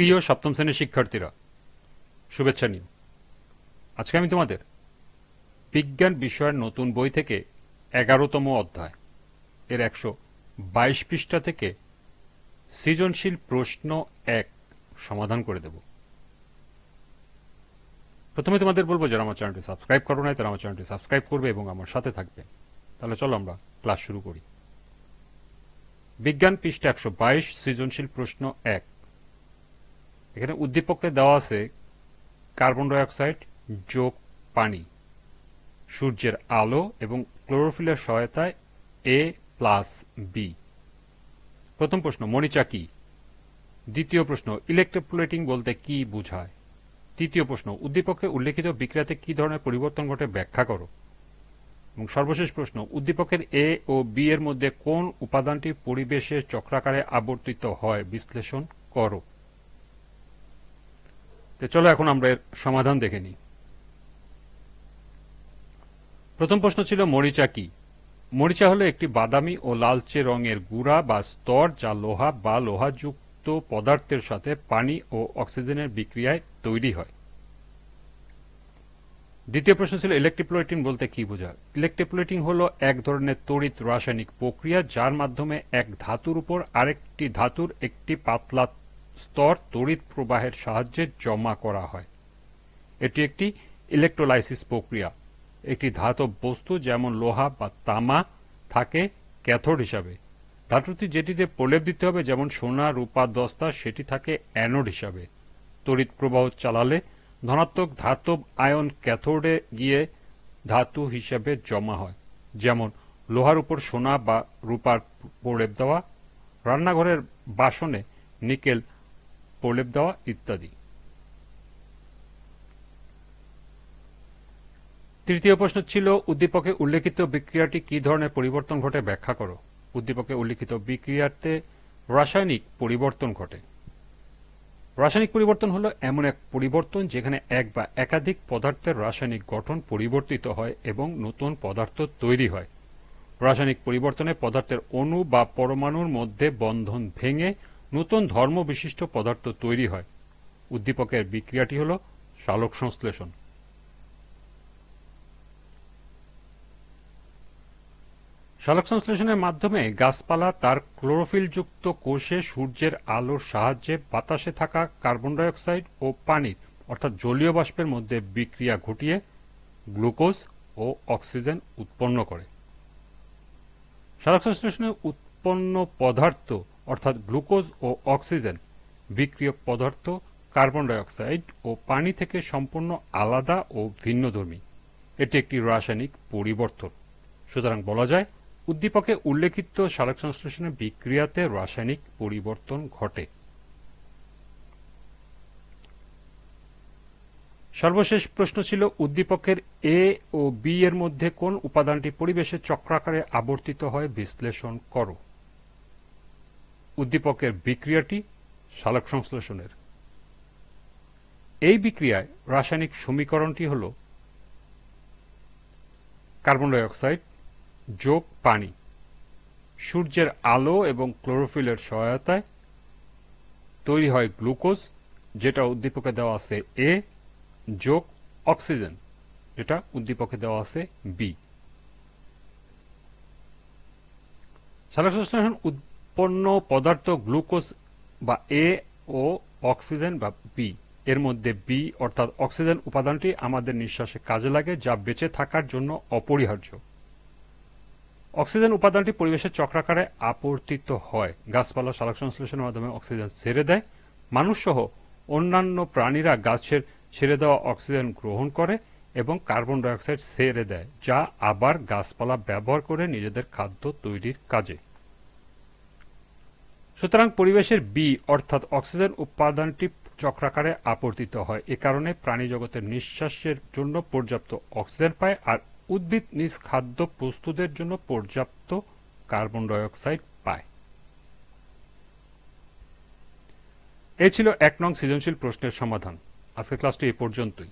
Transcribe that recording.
প্রিয় সপ্তম শ্রেণীর শিক্ষার্থীরা, শুভেচ্ছা নিও। আজকে আমি তোমাদের বিজ্ঞান বিষয়ের নতুন বই থেকে 11তম অধ্যায় এর 122 পৃষ্ঠা থেকে সৃজনশীল প্রশ্ন 1 সমাধান করে দেব। প্রথমে তোমাদের বলবো, যারা আমার চ্যানেলটি সাবস্ক্রাইব করো নাই তারা আমার চ্যানেলটি সাবস্ক্রাইব করবে এবং আমার সাথে থাকবে। তাহলে চলো আমরা ক্লাস শুরু করি। বিজ্ঞান পৃষ্ঠা 122, সৃজনশীল প্রশ্ন 1। এখানে উদ্দীপকে দেওয়া আছে কার্বন ডাই অক্সাইড যোগ পানি, সূর্যের আলো এবং ক্লোরোফিলের সহায়তায় A+B। প্রথম প্রশ্ন, মরিচা কি? দ্বিতীয় প্রশ্ন, ইলেকট্রোপ্লেটিং বলতে কি বোঝায়? তৃতীয় প্রশ্ন, উদ্দীপকে উল্লেখিত বিক্রিয়াতে কি ধরনের পরিবর্তন ঘটে ব্যাখ্যা করো। এবং সর্বশেষ প্রশ্ন, উদ্দীপকের A ও B এর মধ্যে কোন উপাদানটি পরিবেশের চক্রাকারে আবর্তিত হয় বিশ্লেষণ করো। তো চলো এখন আমরা এর সমাধান দেখে নিই। প্রথম প্রশ্ন ছিল মরিচা কি? মরিচা হলো একটি বাদামি ও লালচে রঙের গুঁড়া বা স্তর যা লোহা বা লোহাযুক্ত পদার্থের সাথে পানি ও অক্সিজেনের বিক্রিয়ায় তৈরি হয়। দ্বিতীয় প্রশ্ন ছিল ইলেকট্রোপ্লেটিং বলতে কি বোঝায়? ইলেকট্রোপ্লেটিং হলো এক ধরনের তড়িৎ রাসায়নিক প্রক্রিয়া যার মাধ্যমে এক ধাতুর উপর আরেকটি ধাতুর একটি পাতলা স্তর তড়িৎ প্রবাহের সাহায্যে জমা করা হয়। এটি একটি ইলেকট্রোলাইসিস প্রক্রিয়া। একটি ধাতব বস্তু যেমন লোহা বা তামা থাকে ক্যাথোড হিসাবে। ধাতুটি যেটিতে প্রলেপ দিতে হবে যেমন সোনা, রূপা, দস্তা সেটি থাকে অ্যানোড হিসাবে। তড়িৎ প্রবাহ চালালে ধনাত্মক ধাতব আয়ন ক্যাথোডে গিয়ে ধাতু হিসাবে জমা হয়, যেমন লোহার উপর সোনা বা রূপার প্রলেপ দেওয়া, রান্নাঘরের বাসনে নিকেল প্রলেপ দেওয়া ইত্যাদি। তৃতীয় প্রশ্ন ছিল উদ্দীপকে উল্লেখিত বিক্রিয়াটি কি ধরনের পরিবর্তন ঘটে ব্যাখ্যা করো। উদ্দীপকে উল্লেখিত বিক্রিয়াতে রাসায়নিক পরিবর্তন ঘটে। রাসায়নিক পরিবর্তন হলো এমন এক পরিবর্তন যেখানে এক বা একাধিক পদার্থের রাসায়নিক গঠন পরিবর্তিত হয় এবং নতুন পদার্থ তৈরি হয়। রাসায়নিক পরিবর্তনে পদার্থের অণু বা পরমাণুর মধ্যে বন্ধন ভেঙে নতুন ধর্ম বিশিষ্ট পদার্থ তৈরি হয়। উদ্দীপকের বিক্রিয়াটি হল সালোক সংশ্লেষণ। সালোক সংশ্লেষণের মাধ্যমে গাছপালা তার ক্লোরোফিলযুক্ত কোষে সূর্যের আলোর সাহায্যে বাতাসে থাকা কার্বন ডাই অক্সাইড ও পানির অর্থাৎ জলীয় বাষ্পের মধ্যে বিক্রিয়া ঘটিয়ে গ্লুকোজ ও অক্সিজেন উৎপন্ন করে। সালোক সংশ্লেষণে উৎপন্ন পদার্থ অর্থাৎ গ্লুকোজ ও অক্সিজেন বিক্রিয়ক পদার্থ কার্বন ডাই অক্সাইড ও পানি থেকে সম্পূর্ণ আলাদা ও ভিন্নধর্মী। এটি একটি রাসায়নিক পরিবর্তন। সুতরাং বলা যায় উদ্দীপকে উল্লেখিত সালোক সংশ্লেষণের বিক্রিয়াতে রাসায়নিক পরিবর্তন ঘটে। সর্বশেষ প্রশ্ন ছিল উদ্দীপকের A ও B এর মধ্যে কোন উপাদানটি পরিবেশের চক্রাকারে আবর্তিত হয় বিশ্লেষণ করো। উদ্দীপকের বিক্রিয়াটি সালোক সংশ্লেষণের। এই বিক্রিয়ায় রাসায়নিক সমীকরণটি হল কার্বন ডাই অক্সাইড যোগ পানি, সূর্যের আলো এবং ক্লোরোফিলের সহায়তায় তৈরি হয় গ্লুকোজ যেটা উদ্দীপকে দেওয়া আছে A যোগ অক্সিজেন যেটা উদ্দীপকে দেওয়া আছে B। সালোক সংশ্লেষণ উৎপন্ন পদার্থ গ্লুকোজ বা A ও অক্সিজেন বা B এর মধ্যে B অর্থাৎ অক্সিজেন উপাদানটি আমাদের নিঃশ্বাসে কাজে লাগে যা বেঁচে থাকার জন্য অপরিহার্য। অক্সিজেন উপাদানটি পরিবেশের চক্রাকারে আবর্তিত হয়। গাছপালা সালোক সংশ্লেষণের মাধ্যমে অক্সিজেন ছেড়ে দেয়। মানুষ সহ অন্যান্য প্রাণীরা গাছের ছেড়ে দেওয়া অক্সিজেন গ্রহণ করে এবং কার্বন ডাই অক্সাইড ছেড়ে দেয়, যা আবার গাছপালা ব্যবহার করে নিজেদের খাদ্য তৈরির কাজে। সুতরাং পরিবেশের B অর্থাৎ অক্সিজেন উপাদানটি চক্রাকারে আবর্তিত হয়। এ কারণে প্রাণী জগতের নিঃশ্বাসের জন্য পর্যাপ্ত অক্সিজেন পায় আর উদ্ভিদ নিজ খাদ্য প্রস্তুতের জন্য পর্যাপ্ত কার্বন ডাই অক্সাইড পায়। এই ছিল 1 নং সৃজনশীল প্রশ্নের সমাধান। আজকের ক্লাসটি এ পর্যন্তই।